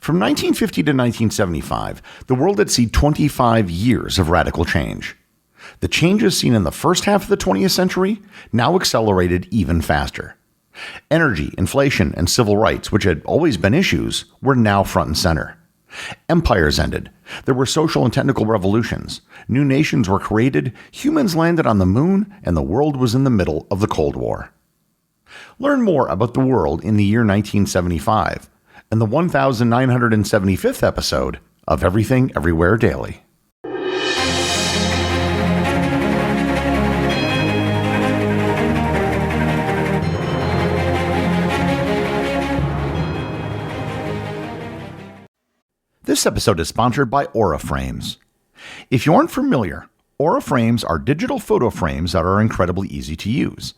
From 1950 to 1975, the world had seen 25 years of radical change. The changes seen in the first half of the 20th century now accelerated even faster. Energy, inflation, and civil rights, which had always been issues, were now front and center. Empires ended. There were social and technical revolutions. New nations were created, humans landed on the moon, and the world was in the middle of the Cold War. Learn more about the world in the year 1975 in the 1975th episode of Everything Everywhere Daily. This episode is sponsored by Aura Frames. If you aren't familiar, Aura Frames are digital photo frames that are incredibly easy to use.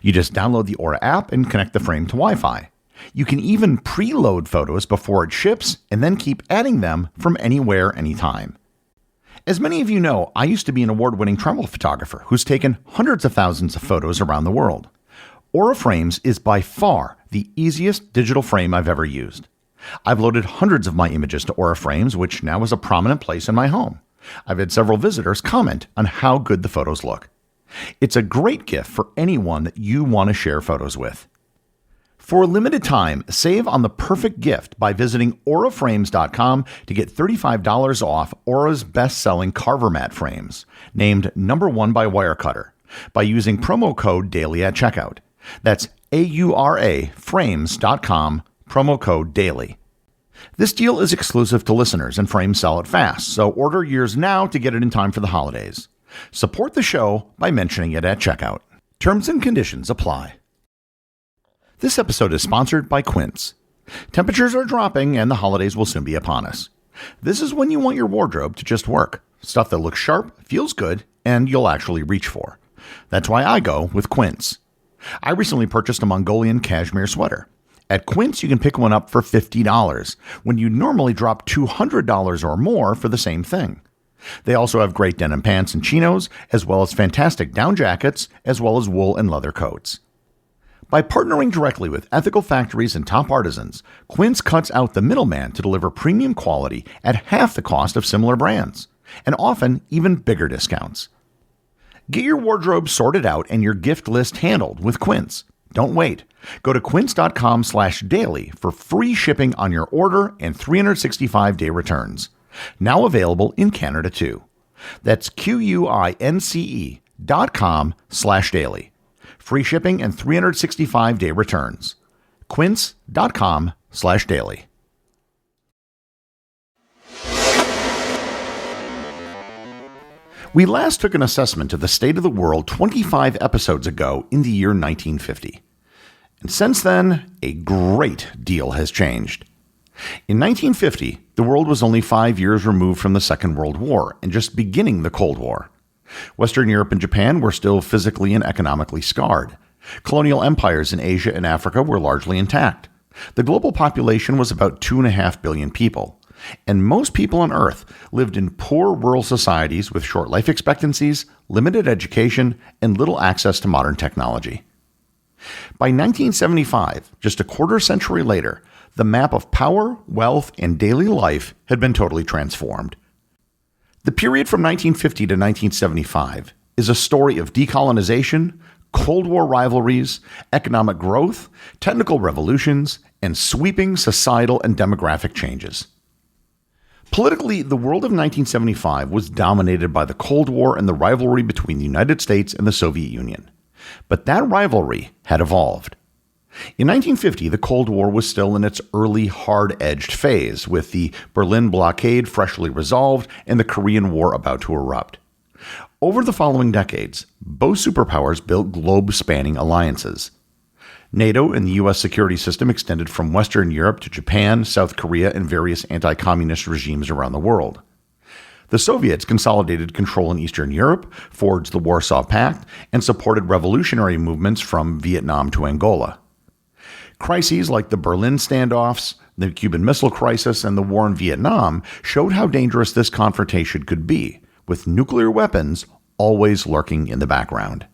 You just download the Aura app and connect the frame to Wi-Fi. You can even preload photos before it ships and then keep adding them from anywhere, anytime. As many of you know, I used to be an award-winning travel photographer who's taken hundreds of thousands of photos around the world. Aura Frames is by far the easiest digital frame I've ever used. I've loaded hundreds of my images to Aura Frames, which now is a prominent place in my home. I've had several visitors comment on how good the photos look. It's a great gift for anyone that you want to share photos with. For a limited time, save on the perfect gift by visiting auraframes.com to get $35 off Aura's best-selling Carver mat frames, named #1 by Wirecutter, by using promo code DAILY at checkout. That's auraframes.com, promo code DAILY. This deal is exclusive to listeners and frames sell it fast, so order yours now to get it in time for the holidays. Support the show by mentioning it at checkout. Terms and conditions apply. This episode is sponsored by Quince. Temperatures are dropping and the holidays will soon be upon us. This is when you want your wardrobe to just work. Stuff that looks sharp, feels good, and you'll actually reach for. That's why I go with Quince. I recently purchased a Mongolian cashmere sweater. At Quince, you can pick one up for $50 when you normally drop $200 or more for the same thing. They also have great denim pants and chinos, as well as fantastic down jackets, as well as wool and leather coats. By partnering directly with ethical factories and top artisans, Quince cuts out the middleman to deliver premium quality at half the cost of similar brands, and often even bigger discounts. Get your wardrobe sorted out and your gift list handled with Quince. Don't wait. Go to quince.com/daily for free shipping on your order and 365-day returns. Now available in Canada too. That's QUINCE.com/daily. Free shipping and 365-day returns. Quince.com/daily. We last took an assessment of the state of the world 25 episodes ago in the year 1950. And since then, a great deal has changed. In 1950, the world was only 5 years removed from the Second World War and just beginning the Cold War. Western Europe and Japan were still physically and economically scarred. Colonial empires in Asia and Africa were largely intact. The global population was about 2.5 billion people, and most people on Earth lived in poor rural societies with short life expectancies, limited education, and little access to modern technology. By 1975, just a quarter century later, the map of power, wealth, and daily life had been totally transformed. The period from 1950 to 1975 is a story of decolonization, Cold War rivalries, economic growth, technical revolutions, and sweeping societal and demographic changes. Politically, the world of 1975 was dominated by the Cold War and the rivalry between the United States and the Soviet Union. But that rivalry had evolved. In 1950, the Cold War was still in its early hard-edged phase, with the Berlin blockade freshly resolved and the Korean War about to erupt. Over the following decades, both superpowers built globe-spanning alliances. NATO and the U.S. security system extended from Western Europe to Japan, South Korea, and various anti-communist regimes around the world. The Soviets consolidated control in Eastern Europe, forged the Warsaw Pact, and supported revolutionary movements from Vietnam to Angola. Crises like the Berlin standoffs, the Cuban Missile Crisis, and the war in Vietnam showed how dangerous this confrontation could be, with nuclear weapons always lurking in the background.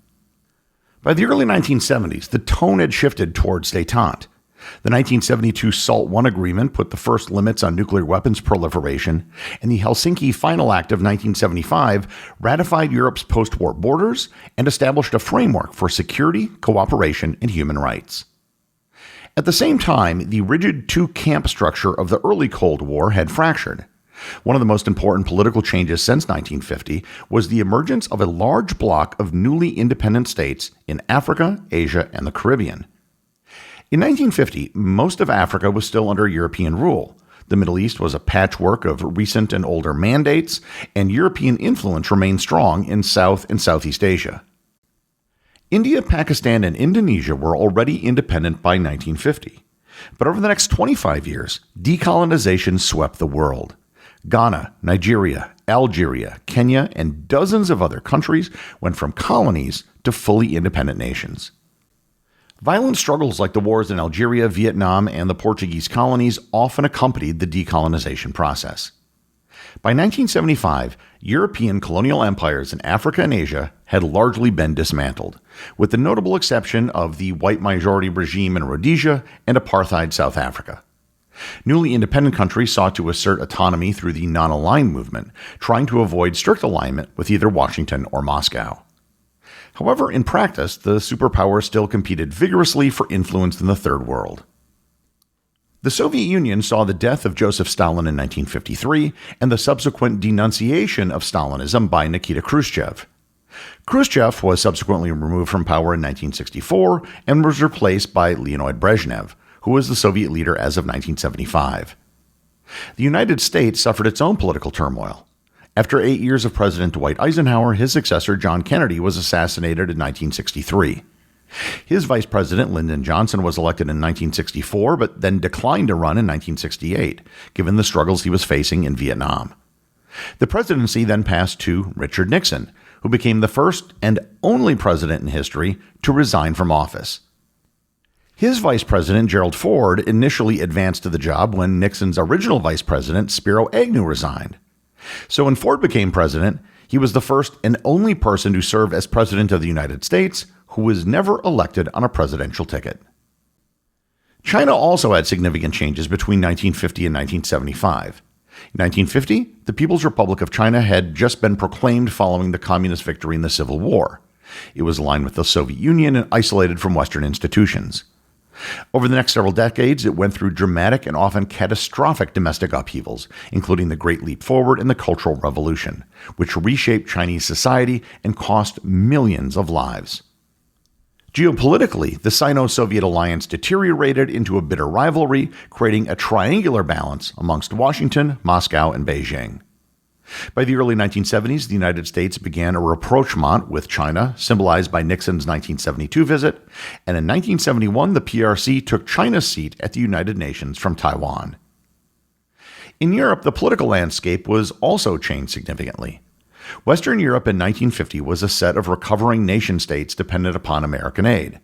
By the early 1970s, the tone had shifted towards détente. The 1972 SALT I agreement put the first limits on nuclear weapons proliferation, and the Helsinki Final Act of 1975 ratified Europe's post-war borders and established a framework for security, cooperation, and human rights. At the same time, the rigid two-camp structure of the early Cold War had fractured. One of the most important political changes since 1950 was the emergence of a large bloc of newly independent states in Africa, Asia, and the Caribbean. In 1950, most of Africa was still under European rule. The Middle East was a patchwork of recent and older mandates, and European influence remained strong in South and Southeast Asia. India, Pakistan, and Indonesia were already independent by 1950. But over the next 25 years, decolonization swept the world. Ghana, Nigeria, Algeria, Kenya, and dozens of other countries went from colonies to fully independent nations. Violent struggles like the wars in Algeria, Vietnam, and the Portuguese colonies often accompanied the decolonization process. By 1975, European colonial empires in Africa and Asia had largely been dismantled, with the notable exception of the white majority regime in Rhodesia and apartheid South Africa. Newly independent countries sought to assert autonomy through the non-aligned movement, trying to avoid strict alignment with either Washington or Moscow. However, in practice, the superpowers still competed vigorously for influence in the Third World. The Soviet Union saw the death of Joseph Stalin in 1953 and the subsequent denunciation of Stalinism by Nikita Khrushchev. Khrushchev was subsequently removed from power in 1964 and was replaced by Leonid Brezhnev, who was the Soviet leader as of 1975. The United States suffered its own political turmoil. After 8 years of President Dwight Eisenhower, his successor, John Kennedy, was assassinated in 1963. His vice president, Lyndon Johnson, was elected in 1964, but then declined to run in 1968, given the struggles he was facing in Vietnam. The presidency then passed to Richard Nixon, who became the first and only president in history to resign from office. His vice president, Gerald Ford, initially advanced to the job when Nixon's original vice president, Spiro Agnew, resigned. So when Ford became president, he was the first and only person to serve as president of the United States who was never elected on a presidential ticket. China also had significant changes between 1950 and 1975. In 1950, the People's Republic of China had just been proclaimed following the communist victory in the Civil War. It was aligned with the Soviet Union and isolated from Western institutions. Over the next several decades, it went through dramatic and often catastrophic domestic upheavals, including the Great Leap Forward and the Cultural Revolution, which reshaped Chinese society and cost millions of lives. Geopolitically, the Sino-Soviet alliance deteriorated into a bitter rivalry, creating a triangular balance amongst Washington, Moscow, and Beijing. By the early 1970s, the United States began a rapprochement with China, symbolized by Nixon's 1972 visit, and in 1971, the PRC took China's seat at the United Nations from Taiwan. In Europe, the political landscape was also changed significantly. Western Europe in 1950 was a set of recovering nation-states dependent upon American aid.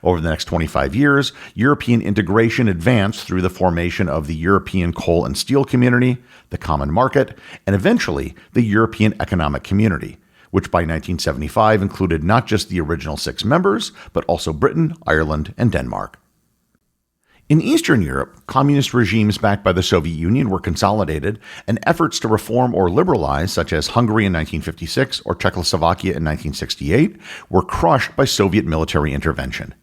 Over the next 25 years, European integration advanced through the formation of the European Coal and Steel Community, the Common Market, and eventually the European Economic Community, which by 1975 included not just the original 6 members, but also Britain, Ireland, and Denmark. In Eastern Europe, communist regimes backed by the Soviet Union were consolidated, and efforts to reform or liberalize, such as Hungary in 1956 or Czechoslovakia in 1968, were crushed by Soviet military intervention.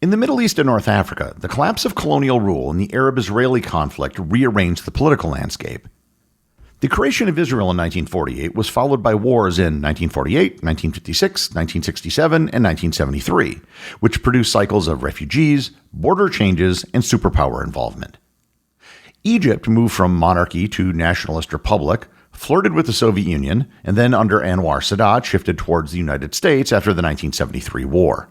In the Middle East and North Africa, the collapse of colonial rule and the Arab-Israeli conflict rearranged the political landscape. The creation of Israel in 1948 was followed by wars in 1948, 1956, 1967, and 1973, which produced cycles of refugees, border changes, and superpower involvement. Egypt moved from monarchy to nationalist republic, flirted with the Soviet Union, and then under Anwar Sadat shifted towards the United States after the 1973 war.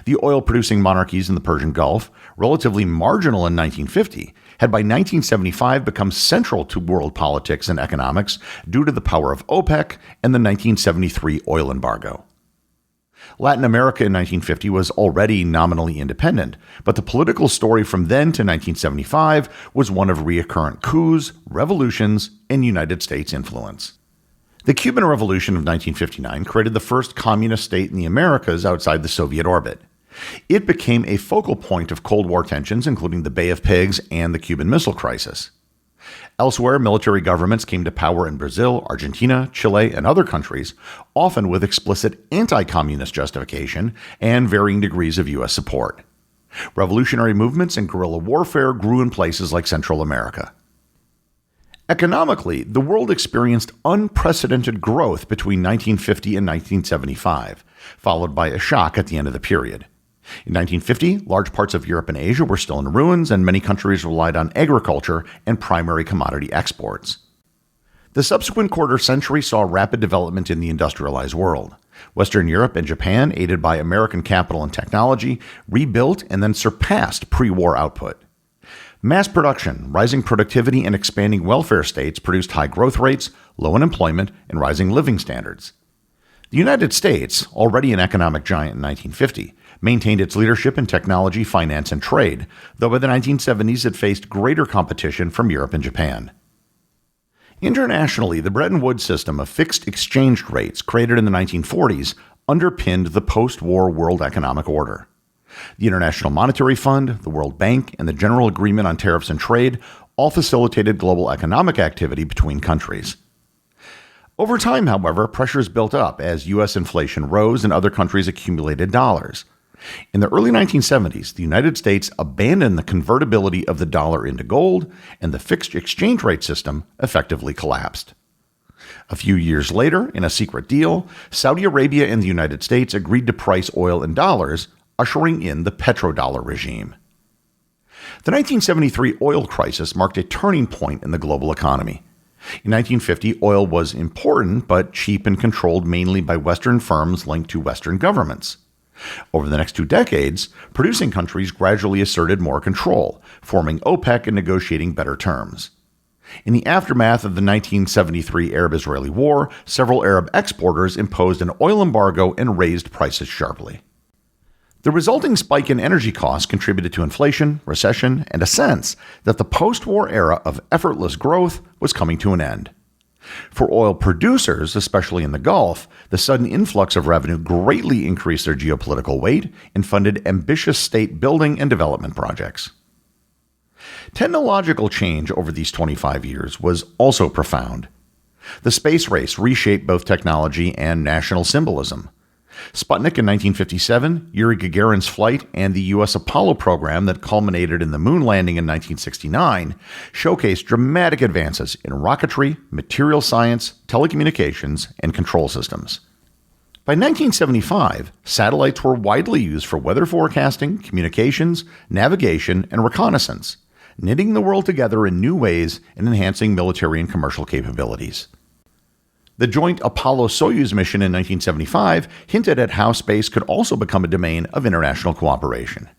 The oil-producing monarchies in the Persian Gulf, relatively marginal in 1950, had by 1975 become central to world politics and economics due to the power of OPEC and the 1973 oil embargo. Latin America in 1950 was already nominally independent, but the political story from then to 1975 was one of recurrent coups, revolutions, and United States influence. The Cuban Revolution of 1959 created the first communist state in the Americas outside the Soviet orbit. It became a focal point of Cold War tensions, including the Bay of Pigs and the Cuban Missile Crisis. Elsewhere, military governments came to power in Brazil, Argentina, Chile, and other countries, often with explicit anti-communist justification and varying degrees of U.S. support. Revolutionary movements and guerrilla warfare grew in places like Central America. Economically, the world experienced unprecedented growth between 1950 and 1975, followed by a shock at the end of the period. In 1950, large parts of Europe and Asia were still in ruins, and many countries relied on agriculture and primary commodity exports. The subsequent quarter century saw rapid development in the industrialized world. Western Europe and Japan, aided by American capital and technology, rebuilt and then surpassed pre-war output. Mass production, rising productivity, and expanding welfare states produced high growth rates, low unemployment, and rising living standards. The United States, already an economic giant in 1950, maintained its leadership in technology, finance, and trade, though by the 1970s it faced greater competition from Europe and Japan. Internationally, the Bretton Woods system of fixed exchange rates created in the 1940s underpinned the post-war world economic order. The International Monetary Fund, the World Bank, and the General Agreement on Tariffs and Trade all facilitated global economic activity between countries. Over time, however, pressures built up as U.S. inflation rose and other countries accumulated dollars. In the early 1970s, the United States abandoned the convertibility of the dollar into gold, and the fixed exchange rate system effectively collapsed. A few years later, in a secret deal, Saudi Arabia and the United States agreed to price oil in dollars, ushering in the petrodollar regime. The 1973 oil crisis marked a turning point in the global economy. In 1950, oil was important, but cheap and controlled mainly by Western firms linked to Western governments. Over the next 2 decades, producing countries gradually asserted more control, forming OPEC and negotiating better terms. In the aftermath of the 1973 Arab-Israeli War, several Arab exporters imposed an oil embargo and raised prices sharply. The resulting spike in energy costs contributed to inflation, recession, and a sense that the post-war era of effortless growth was coming to an end. For oil producers, especially in the Gulf, the sudden influx of revenue greatly increased their geopolitical weight and funded ambitious state building and development projects. Technological change over these 25 years was also profound. The space race reshaped both technology and national symbolism. Sputnik in 1957, Yuri Gagarin's flight, and the U.S. Apollo program that culminated in the moon landing in 1969 showcased dramatic advances in rocketry, material science, telecommunications, and control systems. By 1975, satellites were widely used for weather forecasting, communications, navigation, and reconnaissance, knitting the world together in new ways and enhancing military and commercial capabilities. The joint Apollo-Soyuz mission in 1975 hinted at how space could also become a domain of international cooperation.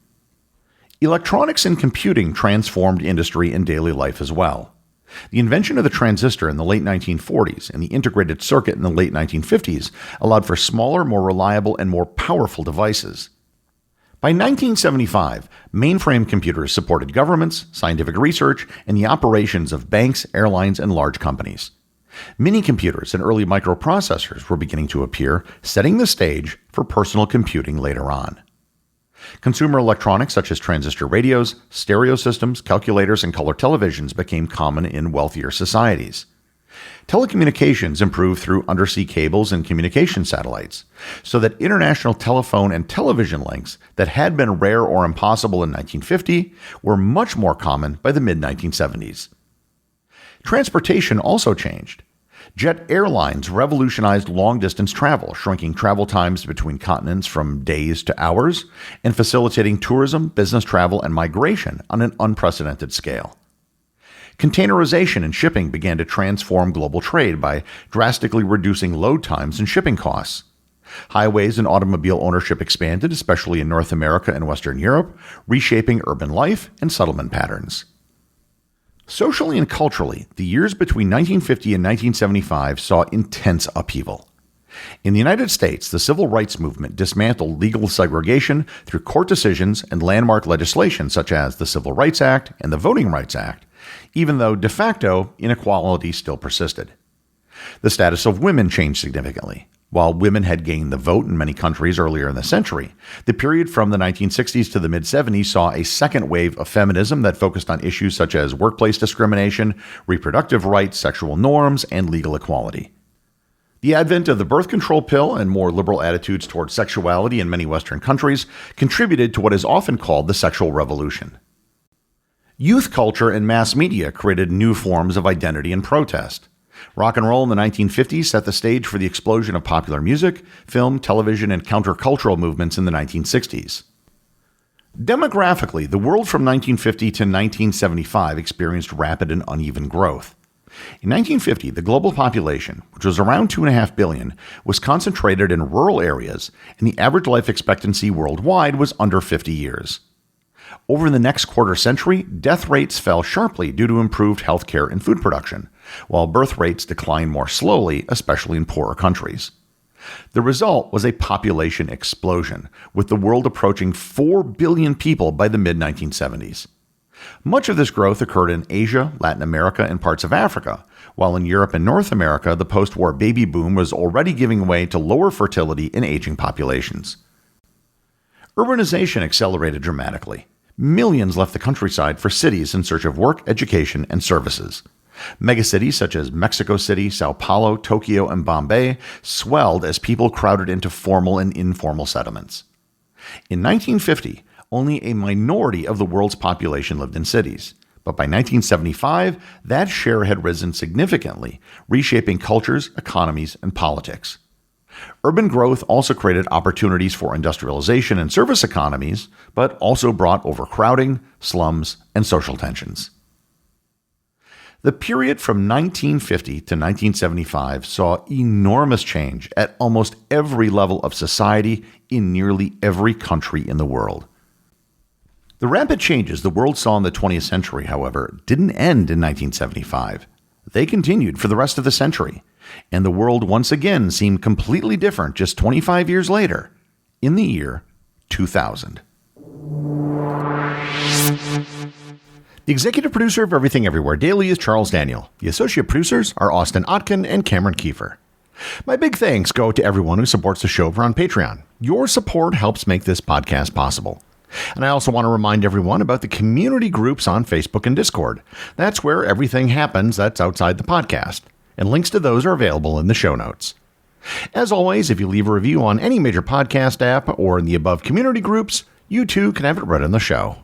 Electronics and computing transformed industry and daily life as well. The invention of the transistor in the late 1940s and the integrated circuit in the late 1950s allowed for smaller, more reliable, and more powerful devices. By 1975, mainframe computers supported governments, scientific research, and the operations of banks, airlines, and large companies. Mini-computers and early microprocessors were beginning to appear, setting the stage for personal computing later on. Consumer electronics such as transistor radios, stereo systems, calculators, and color televisions became common in wealthier societies. Telecommunications improved through undersea cables and communication satellites, so that international telephone and television links that had been rare or impossible in 1950 were much more common by the mid-1970s. Transportation also changed. Jet airlines revolutionized long-distance travel, shrinking travel times between continents from days to hours, and facilitating tourism, business travel, and migration on an unprecedented scale. Containerization and shipping began to transform global trade by drastically reducing load times and shipping costs. Highways and automobile ownership expanded, especially in North America and Western Europe, reshaping urban life and settlement patterns. Socially and culturally, the years between 1950 and 1975 saw intense upheaval. In the United States, the civil rights movement dismantled legal segregation through court decisions and landmark legislation such as the Civil Rights Act and the Voting Rights Act, even though de facto inequality still persisted. The status of women changed significantly. While women had gained the vote in many countries earlier in the century, the period from the 1960s to the mid-70s saw a second wave of feminism that focused on issues such as workplace discrimination, reproductive rights, sexual norms, and legal equality. The advent of the birth control pill and more liberal attitudes toward sexuality in many Western countries contributed to what is often called the sexual revolution. Youth culture and mass media created new forms of identity and protest. Rock and roll in the 1950s set the stage for the explosion of popular music, film, television, and countercultural movements in the 1960s. Demographically, the world from 1950 to 1975 experienced rapid and uneven growth. In 1950, the global population, which was around 2.5 billion, was concentrated in rural areas, and the average life expectancy worldwide was under 50 years. Over the next quarter century, death rates fell sharply due to improved healthcare and food production, while birth rates declined more slowly, especially in poorer countries. The result was a population explosion, with the world approaching 4 billion people by the mid-1970s. Much of this growth occurred in Asia, Latin America, and parts of Africa, while in Europe and North America, the post-war baby boom was already giving way to lower fertility and aging populations. Urbanization accelerated dramatically. Millions left the countryside for cities in search of work, education, and services. Megacities such as Mexico City, Sao Paulo, Tokyo, and Bombay swelled as people crowded into formal and informal settlements. In 1950, only a minority of the world's population lived in cities, but by 1975, that share had risen significantly, reshaping cultures, economies, and politics. Urban growth also created opportunities for industrialization and service economies, but also brought overcrowding, slums, and social tensions. The period from 1950 to 1975 saw enormous change at almost every level of society in nearly every country in the world. The rapid changes the world saw in the 20th century, however, didn't end in 1975. They continued for the rest of the century, and the world once again seemed completely different just 25 years later, in the year 2000. The executive producer of Everything Everywhere Daily is Charles Daniel. The associate producers are Austin Oetken and Cameron Kieffer. My big thanks go to everyone who supports the show over on Patreon. Your support helps make this podcast possible. And I also want to remind everyone about the community groups on Facebook and Discord. That's where everything happens that's outside the podcast, and links to those are available in the show notes. As always, if you leave a review on any major podcast app or in the above community groups, you too can have it read on the show.